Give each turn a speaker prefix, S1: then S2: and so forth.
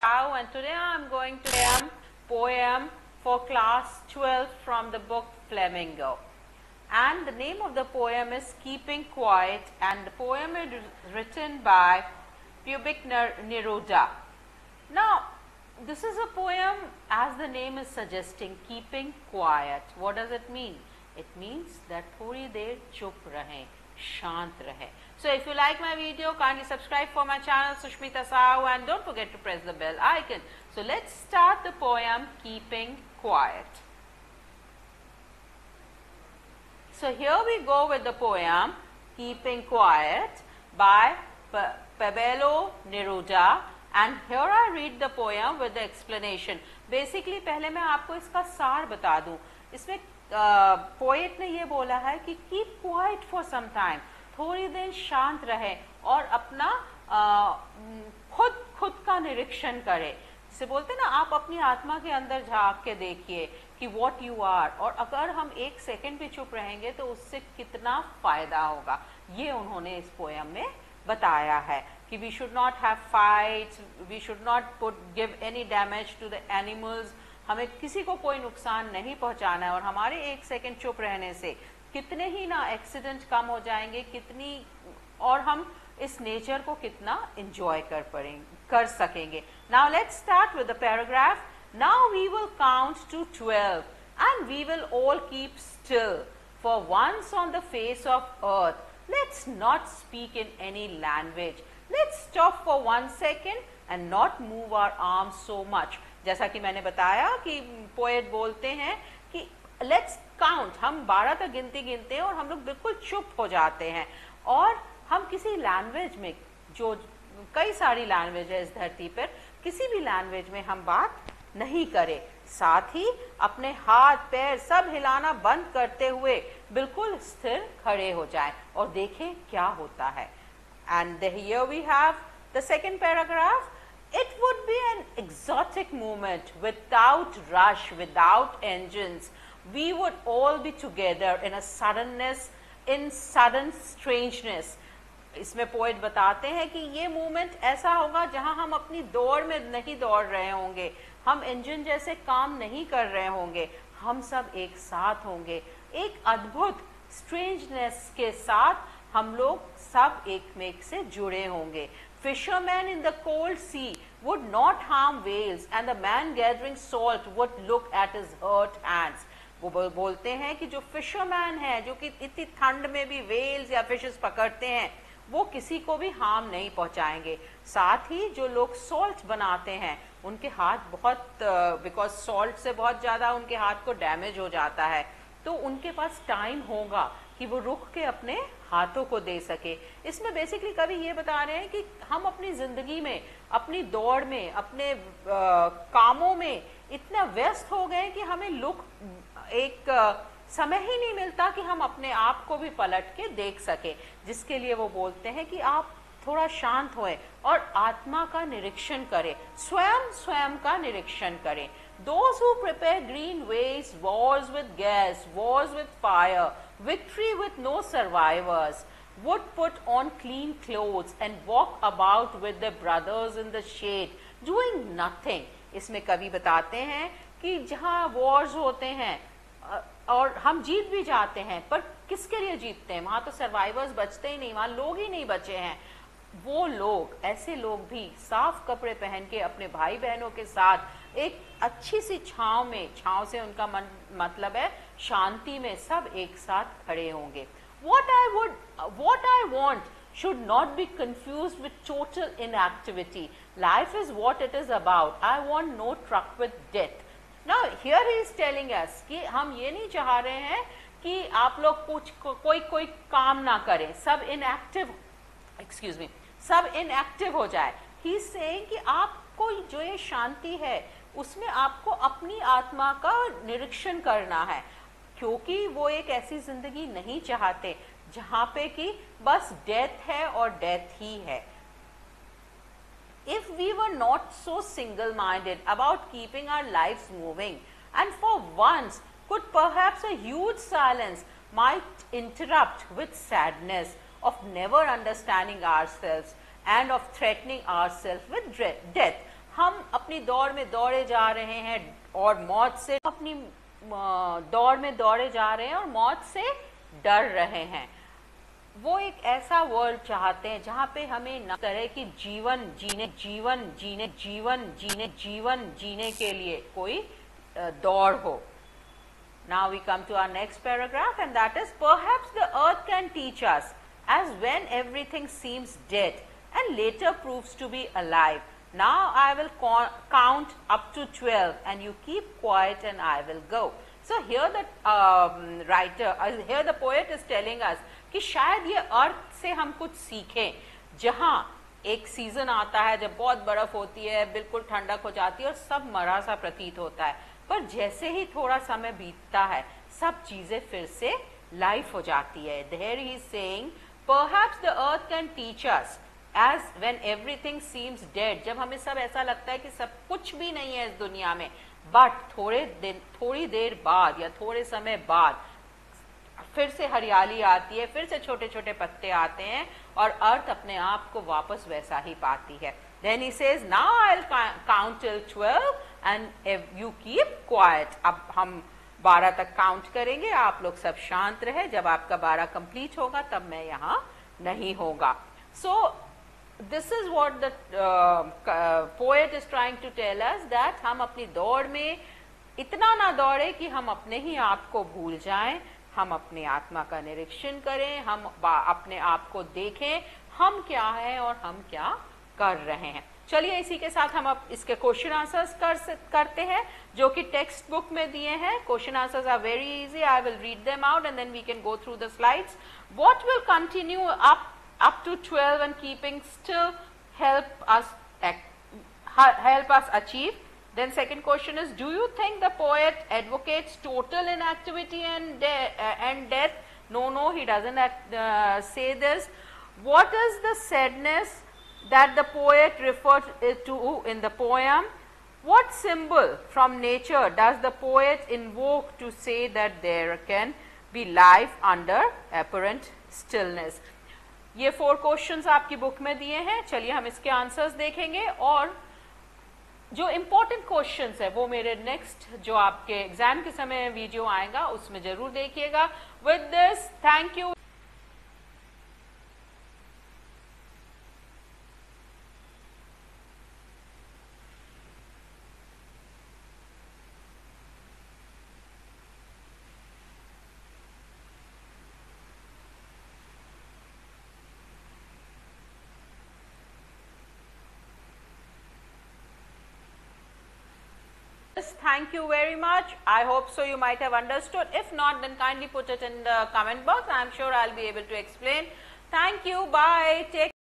S1: And today I am going to read a poem for class 12 from the book Flamingo. And the name of the poem is Keeping Quiet, and the poem is written by Pubic Neruda. Now, this is a poem, as the name is suggesting, keeping quiet. What does it mean? It means that थोड़ी देर चुप रहें, शांत रहें. So if you like my video, kindly subscribe for my channel Sushmita Sahu and don't forget to press the bell icon. So let's start the poem Keeping Quiet. So here we go with the poem Keeping Quiet by Pubic Neruda, and here I read the poem with the explanation. Basically पहले मैं आपको इसका सार बता दूं. इसमें poet ने ये बोला है कि keep quiet for some time, थोड़ी देर शांत रहे और अपना खुद का निरीक्षण करें. जिसे बोलते हैं ना, आप अपनी आत्मा के अंदर झांक के देखिए कि what you are, और अगर हम एक सेकंड भी चुप रहेंगे तो उससे कितना फायदा होगा, ये उन्होंने इस पोएम में बताया है कि we should not have fights, we should not give any damage to the animals. हमें किसी को कोई नुकसान नहीं पहुंचाना है, और हमारे एक सेकंड चुप रहने से कितने ही ना एक्सीडेंट कम हो जाएंगे, कितनी, और हम इस नेचर को कितना एंजॉय कर सकेंगे. Now let's start with the paragraph. Now we will count to 12 and we will all keep still for once on the face of earth. Let's not speak in any language. Let's stop for 1 second and not move our arms so much. जैसा कि मैंने बताया कि poet बोलते हैं कि let's count, हम 12 तक गिनते हैं और हम लोग बिल्कुल चुप हो जाते हैं, और हम किसी लैंग्वेज में, जो कई सारी लैंग्वेज है इस धरती पर, किसी भी लैंग्वेज में हम बात नहीं करें. साथ ही अपने हाथ पैर सब हिलाना बंद करते हुए बिल्कुल स्थिर खड़े हो जाएं और देखें क्या होता है. And here we have the second paragraph. It would be an exotic moment without rush, without engines. We would all be together in a suddenness, in sudden strangeness. इसमें पोएट बताते हैं कि ये मूवमेंट ऐसा होगा जहां हम अपनी दौड़ में नहीं दौड़ रहे होंगे, हम इंजन जैसे काम नहीं कर रहे होंगे, हम सब एक साथ होंगे. एक अद्भुत स्ट्रेंजनेस के साथ हम लोग सब एक मेक से जुड़े होंगे. Fishermen in the cold sea would not harm whales, and the man gathering salt would look at his hurt hands. वो बोलते हैं कि जो फिशरमैन है, जो कि इतनी ठंड में भी वेल्स या फिशेस पकड़ते हैं, वो किसी को भी हार्म नहीं पहुंचाएंगे. साथ ही जो लोग सॉल्ट बनाते हैं, उनके हाथ बहुत, बिकॉज सॉल्ट से बहुत ज़्यादा उनके हाथ को डैमेज हो जाता है, तो उनके पास टाइम होगा कि वो रुक के अपने हाथों को दे सके. इसमें बेसिकली कवि ये बता रहे हैं कि हम अपनी जिंदगी में, अपनी दौड़ में, अपने कामों में इतना व्यस्त हो गए कि हमें एक समय ही नहीं मिलता कि हम अपने आप को भी पलट के देख सके. जिसके लिए वो बोलते हैं कि आप थोड़ा शांत होएं और आत्मा का निरीक्षण करें, स्वयं का निरीक्षण करें. Those who prepare green ways, wars with gas, wars with fire, victory with no survivors, would put on clean clothes and walk about with their brothers in the shade, doing nothing. इसमें कवि बताते हैं कि जहाँ wars होते हैं और हम जीत भी जाते हैं, पर किसके लिए जीतते हैं? वहाँ तो सर्वाइवर्स बचते ही नहीं, वहाँ लोग ही नहीं बचे हैं. वो लोग, ऐसे लोग भी साफ कपड़े पहन के अपने भाई बहनों के साथ एक अच्छी सी छांव में, छांव से उनका मतलब है शांति में, सब एक साथ खड़े होंगे. What I want should not be confused with total inactivity. Life is what it is about. I want no truck with death. Now here he is telling us कि हम ये नहीं चाह रहे हैं कि आप लोग कोई काम ना करें, सब इनएक्टिव हो जाए. ही इज सेइंग कि आपको जो ये शांति है उसमें आपको अपनी आत्मा का निरीक्षण करना है, क्योंकि वो एक ऐसी जिंदगी नहीं चाहते जहां पे कि बस डेथ है और डेथ ही है. If we were not so single-minded about keeping our lives moving, and for once could perhaps a huge silence might interrupt with sadness of never understanding ourselves and of threatening ourselves with death. हम अपनी दौड़ में दौड़े जा रहे हैं और मौत से अपनी दौड़ में दौड़े जा रहे हैं और मौत से डर रहे हैं। वो एक ऐसा वर्ल्ड चाहते हैं जहां पे हमें न तरह की जीवन जीने के लिए कोई दौड़ हो। Now we come to our next paragraph, and that is, perhaps the earth can teach us, as when everything seems dead and later proves to be alive. Now I will count up to 12 and you keep quiet and I will go. So here the here the poet is telling us कि शायद ये अर्थ से हम कुछ सीखें, जहाँ एक season आता है जब बहुत बर्फ होती है, बिल्कुल ठंडक हो जाती है और सब मरा सा प्रतीत होता है, पर जैसे ही थोड़ा समय बीतता है सब चीजें फिर से लाइफ हो जाती है। There he is saying, perhaps the earth can teach us, as when everything seems dead, जब हमें सब ऐसा लगता है कि सब कुछ भी नहीं है इस दुनिया में, बट थोड़ी देर बाद या थोड़े समय बाद फिर से हरियाली आती है, फिर से छोटे छोटे पत्ते आते हैं और अर्थ अपने आप को वापस वैसा ही पाती है। Then he says, now I'll count till 12 and if you keep quiet. अब हम 12 तक काउंट करेंगे, आप लोग सब शांत रहे, जब आपका 12 कंप्लीट होगा तब मैं यहाँ नहीं होगा। So this is what the poet is trying to tell us, that हम अपनी दौड़ में इतना ना दौड़े कि हम अपने ही आप को भूल जाएं, हम अपने आत्मा का निरीक्षण करें, हम अपने आप को देखें हम क्या हैं और हम क्या कर रहे हैं। चलिए इसी के साथ हम अब इसके क्वेश्चन आंसर्स करते हैं जो कि टेक्स्ट बुक में दिए हैं। Question answers are very easy, I will read them out and then we can go through the slides. What will continue up to 12 and keeping still help us achieve? Then second question is, do you think the poet advocates total inactivity and death? No, he doesn't say this. What is the sadness that the poet refers to in the poem? What symbol from nature does the poet invoke to say that there can be life under apparent stillness? ये 4 questions आपकी book में दिए हैं। चलिए हम इसके answers देखेंगे और जो इम्पोर्टेंट क्वेश्चंस है वो मेरे नेक्स्ट जो आपके एग्जाम के समय वीडियो आएगा उसमें जरूर देखिएगा। With this, thank you. Thank you very much. I hope so you might have understood. If not, then kindly put it in the comment box. I am sure I'll be able to explain. Thank you. Bye. Take